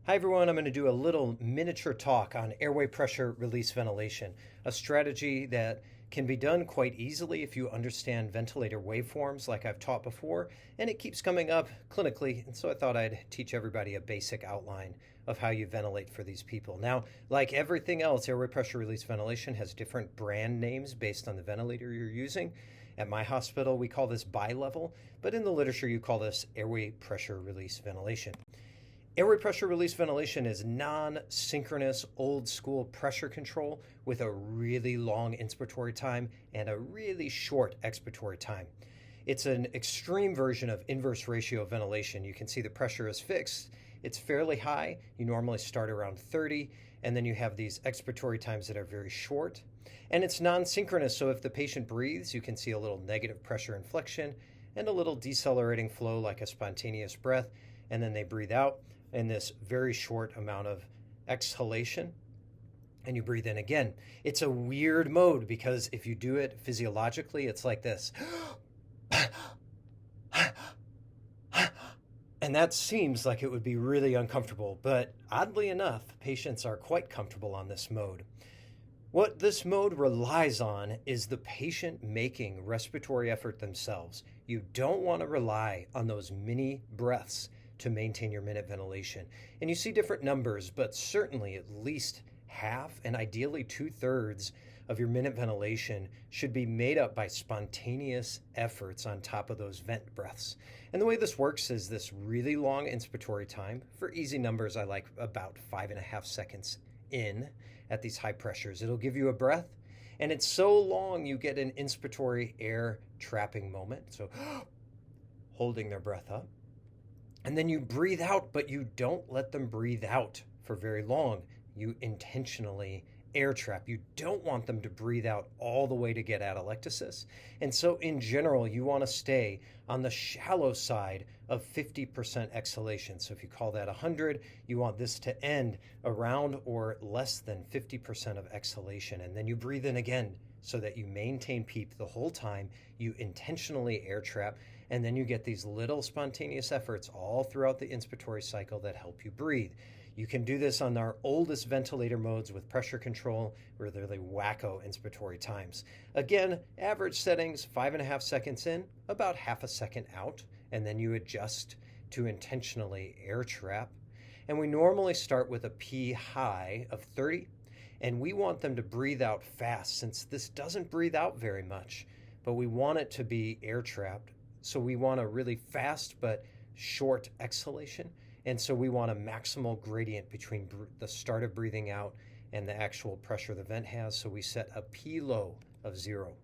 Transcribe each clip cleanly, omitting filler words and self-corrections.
Hi everyone, I'm going to do a little miniature talk on airway pressure release ventilation, a strategy that can be done quite easily if you understand ventilator waveforms like I've taught before, and it keeps coming up clinically, and so I thought I'd teach everybody a basic outline of how you ventilate for these people. Now, like everything else, airway pressure release ventilation has different brand names based on the ventilator you're using. At my hospital, we call this bi-level, but in the literature you call this airway pressure release ventilation. Airway pressure release ventilation is non-synchronous old school pressure control with a really long inspiratory time and a really short expiratory time. It's an extreme version of inverse ratio ventilation. You can see the pressure is fixed. It's fairly high. You normally start around 30, and then you have these expiratory times that are very short. And it's non-synchronous, so if the patient breathes, you can see a little negative pressure inflection and a little decelerating flow like a spontaneous breath, and then they breathe out in this very short amount of exhalation, and you breathe in again. It's a weird mode because if you do it physiologically, it's like this. And that seems like it would be really uncomfortable, but oddly enough, patients are quite comfortable on this mode. What this mode relies on is the patient making respiratory effort themselves. You don't want to rely on those mini breaths to maintain your minute ventilation. And you see different numbers, but certainly at least half and ideally 2/3 of your minute ventilation should be made up by spontaneous efforts on top of those vent breaths. And the way this works is this really long inspiratory time. For easy numbers, I like about 5.5 seconds in at these high pressures. It'll give you a breath, and it's so long you get an inspiratory air trapping moment. So holding their breath up. And then you breathe out, but you don't let them breathe out for very long. You intentionally air trap. You don't want them to breathe out all the way to get atelectasis. And so in general, you want to stay on the shallow side of 50% exhalation. So if you call that 100, you want this to end around or less than 50% of exhalation. And then you breathe in again so that you maintain PEEP the whole time. You intentionally air trap, and then you get these little spontaneous efforts all throughout the inspiratory cycle that help you breathe. You can do this on our oldest ventilator modes with pressure control, where they're the wacko inspiratory times. Again, average settings, 5.5 seconds in, about half a second out, and then you adjust to intentionally air trap. And we normally start with a P high of 30, and we want them to breathe out fast since this doesn't breathe out very much, but we want it to be air trapped. So we want a really fast but short exhalation. And so we want a maximal gradient between the start of breathing out and the actual pressure the vent has. So we set a P low of 0.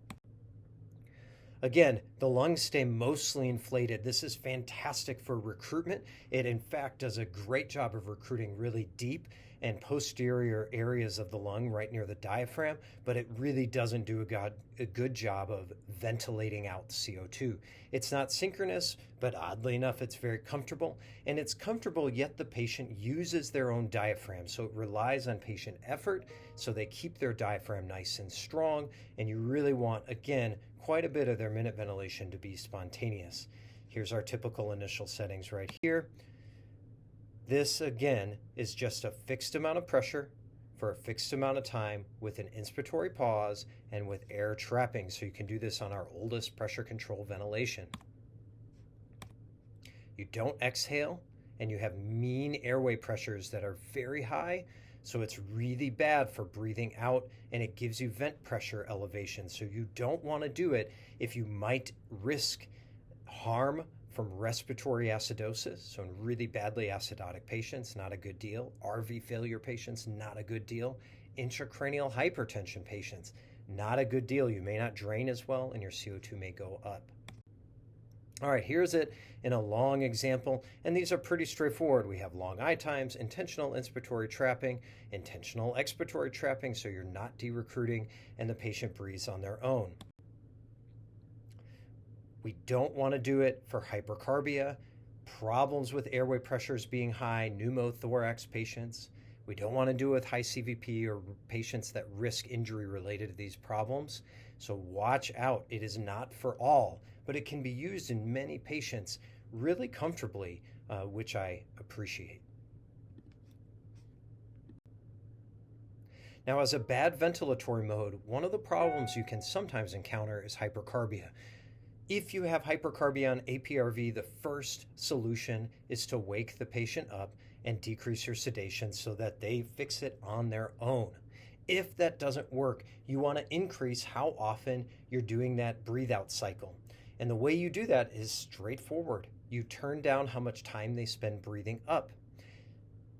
Again, the lungs stay mostly inflated. This is fantastic for recruitment. It in fact does a great job of recruiting really deep and posterior areas of the lung right near the diaphragm, but it really doesn't do a good job of ventilating out CO2. It's not synchronous, but oddly enough, it's very comfortable. And it's comfortable, yet the patient uses their own diaphragm. So it relies on patient effort, so they keep their diaphragm nice and strong. And you really want, again, quite a bit of their minute ventilation to be spontaneous. Here's our typical initial settings right here. This, again, is just a fixed amount of pressure for a fixed amount of time with an inspiratory pause and with air trapping. So you can do this on our oldest pressure control ventilation. You don't exhale, and you have mean airway pressures that are very high. So it's really bad for breathing out, and it gives you vent pressure elevation. So you don't want to do it if you might risk harm from respiratory acidosis. So in really badly acidotic patients, not a good deal. RV failure patients, not a good deal. Intracranial hypertension patients, not a good deal. You may not drain as well, and your CO2 may go up. All right, here's it in a long example, and these are pretty straightforward. We have long I times, intentional inspiratory trapping, intentional expiratory trapping, so you're not de-recruiting, and the patient breathes on their own. We don't want to do it for hypercarbia, problems with airway pressures being high, pneumothorax patients. We don't want to do it with high CVP or patients that risk injury related to these problems. So watch out. It is not for all, but it can be used in many patients really comfortably, which I appreciate. Now, as a bad ventilatory mode, one of the problems you can sometimes encounter is hypercarbia. If you have hypercarbia on APRV, the first solution is to wake the patient up and decrease your sedation so that they fix it on their own. If that doesn't work, you want to increase how often you're doing that breathe out cycle. And the way you do that is straightforward. You turn down how much time they spend breathing up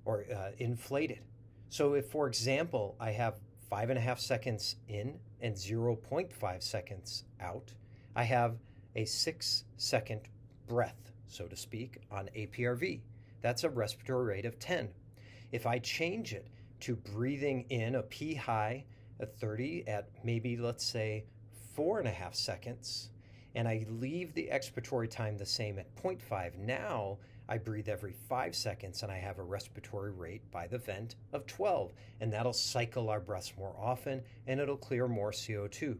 or inflated. So if, for example, I have 5.5 seconds in and 0.5 seconds out, I have a 6-second breath, so to speak, on APRV. That's a respiratory rate of 10. If I change it to breathing in a P high at 30 at maybe, let's say, 4.5 seconds, and I leave the expiratory time the same at 0.5, now I breathe every 5 seconds and I have a respiratory rate by the vent of 12, and that'll cycle our breaths more often and it'll clear more CO2.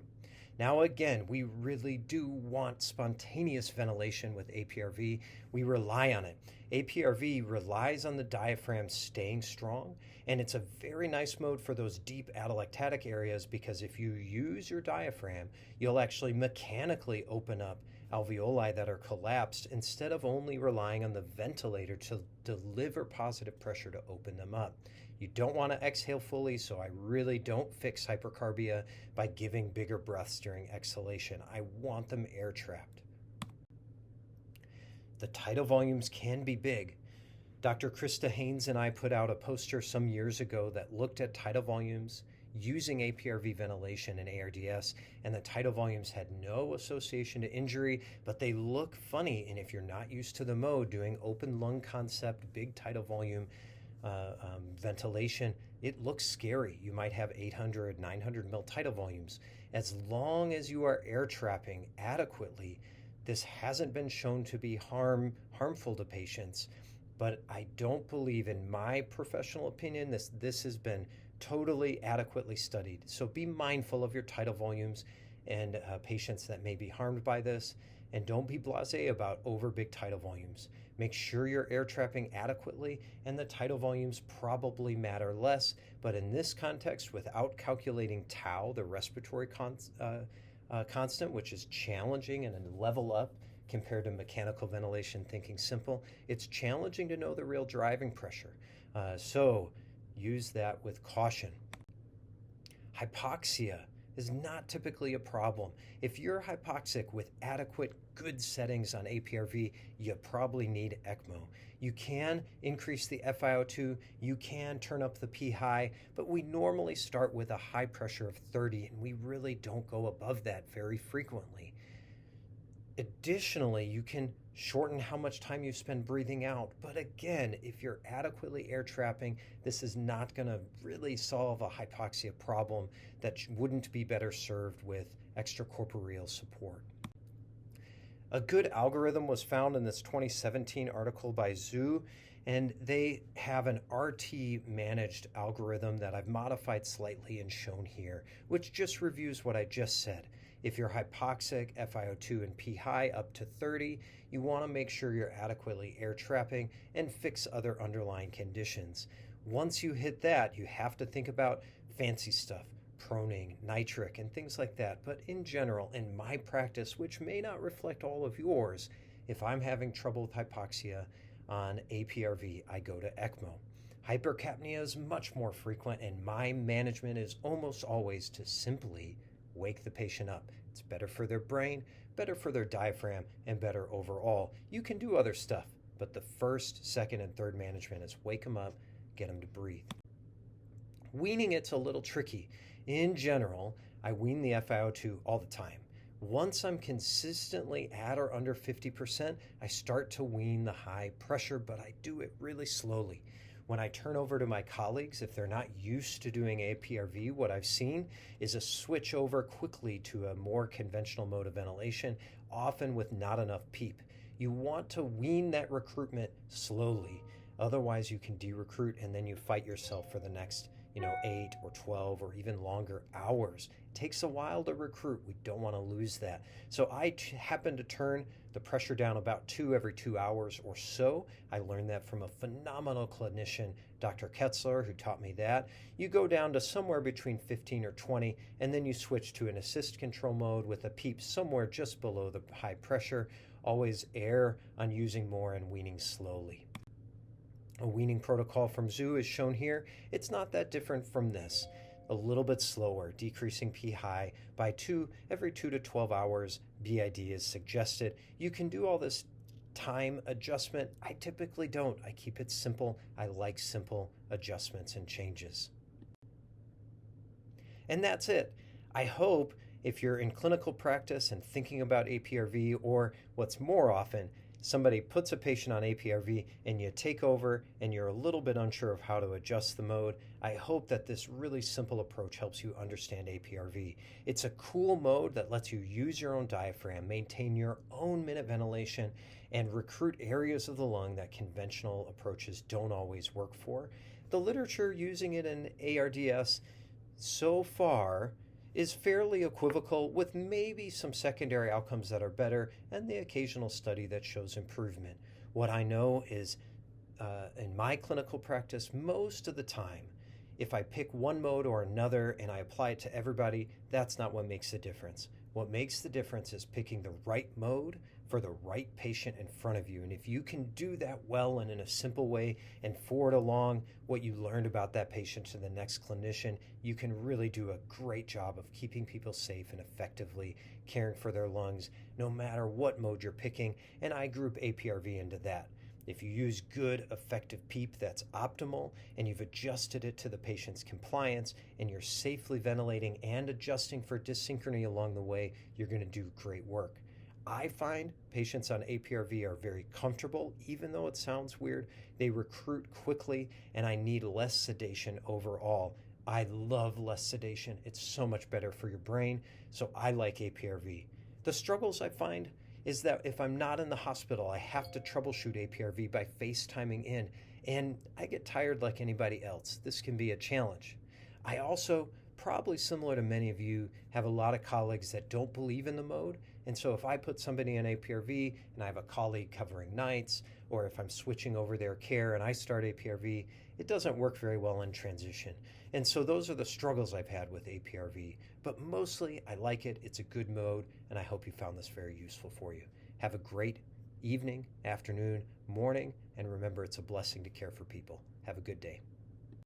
Now again, we really do want spontaneous ventilation with APRV. We rely on it. APRV relies on the diaphragm staying strong, and it's a very nice mode for those deep atelectatic areas because if you use your diaphragm, you'll actually mechanically open up alveoli that are collapsed instead of only relying on the ventilator to deliver positive pressure to open them up. You don't want to exhale fully, so I really don't fix hypercarbia by giving bigger breaths during exhalation. I want them air trapped. The tidal volumes can be big. Dr. Krista Haynes and I put out a poster some years ago that looked at tidal volumes using APRV ventilation and ARDS, and the tidal volumes had no association to injury, but they look funny, and if you're not used to the mode, doing open lung concept, big tidal volume ventilation, it looks scary. You might have 800, 900 mil tidal volumes. As long as you are air trapping adequately, this hasn't been shown to be harmful to patients, but I don't believe, in my professional opinion, this has been totally adequately studied. So be mindful of your tidal volumes and patients that may be harmed by this, and don't be blasé about over big tidal volumes. Make sure you're air trapping adequately, and the tidal volumes probably matter less, but in this context, without calculating tau, the respiratory constant, which is challenging and a level up compared to mechanical ventilation, thinking simple, it's challenging to know the real driving pressure. So use that with caution. Hypoxia is not typically a problem. If you're hypoxic with adequate, good settings on APRV, you probably need ECMO. You can increase the FiO2, you can turn up the P high, but we normally start with a high pressure of 30, and we really don't go above that very frequently. Additionally, you can shorten how much time you spend breathing out. But again, if you're adequately air trapping, this is not going to really solve a hypoxia problem that wouldn't be better served with extracorporeal support. A good algorithm was found in this 2017 article by Zhu, and they have an RT managed algorithm that I've modified slightly and shown here, which just reviews what I just said. If you're hypoxic, FiO2 and P high up to 30, you want to make sure you're adequately air trapping and fix other underlying conditions. Once you hit that, you have to think about fancy stuff, proning, nitric, and things like that. But in general, in my practice, which may not reflect all of yours, if I'm having trouble with hypoxia on APRV, I go to ECMO. Hypercapnia is much more frequent, and my management is almost always to simply wake the patient up. It's better for their brain, better for their diaphragm, and better overall. You can do other stuff, but the first, second, and third management is wake them up, get them to breathe. Weaning it's a little tricky. In general, I wean the FiO2 all the time. Once I'm consistently at or under 50%, I start to wean the high pressure, but I do it really slowly. When I turn over to my colleagues, if they're not used to doing APRV, what I've seen is a switch over quickly to a more conventional mode of ventilation, often with not enough PEEP. You want to wean that recruitment slowly. Otherwise, you can de-recruit and then you fight yourself for the next 8 or 12 or even longer hours. It takes a while to recruit. We don't want to lose that. So I happen to turn the pressure down about 2 every 2 hours or so. I learned that from a phenomenal clinician, Dr. Ketzler, who taught me that. You go down to somewhere between 15 or 20, and then you switch to an assist control mode with a PEEP somewhere just below the high pressure. Always err on using more and weaning slowly. A weaning protocol from Zoo is shown here. It's not that different from this. A little bit slower, decreasing P high by 2 every 2 to 12 hours. BID is suggested. You can do all this time adjustment. I typically don't. I keep it simple. I like simple adjustments and changes. And that's it. I hope if you're in clinical practice and thinking about APRV, or what's more often, somebody puts a patient on APRV and you take over and you're a little bit unsure of how to adjust the mode, I hope that this really simple approach helps you understand APRV. It's a cool mode that lets you use your own diaphragm, maintain your own minute ventilation, and recruit areas of the lung that conventional approaches don't always work for. The literature using it in ARDS so far is fairly equivocal, with maybe some secondary outcomes that are better and the occasional study that shows improvement. What I know is in my clinical practice, most of the time, if I pick one mode or another and I apply it to everybody, that's not what makes the difference. What makes the difference is picking the right mode for the right patient in front of you. And if you can do that well and in a simple way and forward along what you learned about that patient to the next clinician, you can really do a great job of keeping people safe and effectively caring for their lungs, no matter what mode you're picking. And I group APRV into that. If you use good, effective PEEP that's optimal, and you've adjusted it to the patient's compliance, and you're safely ventilating and adjusting for dysynchrony along the way, you're going to do great work. I find patients on APRV are very comfortable, even though it sounds weird. They recruit quickly, and I need less sedation overall. I love less sedation. It's so much better for your brain, so I like APRV. The struggles I find is that if I'm not in the hospital, I have to troubleshoot APRV by FaceTiming in, and I get tired like anybody else. This can be a challenge. I also, probably similar to many of you, have a lot of colleagues that don't believe in the mode, and so if I put somebody on APRV and I have a colleague covering nights, or if I'm switching over their care and I start APRV, it doesn't work very well in transition. And so those are the struggles I've had with APRV. But mostly I like it, it's a good mode, and I hope you found this very useful for you. Have a great evening, afternoon, morning, and remember, it's a blessing to care for people. Have a good day.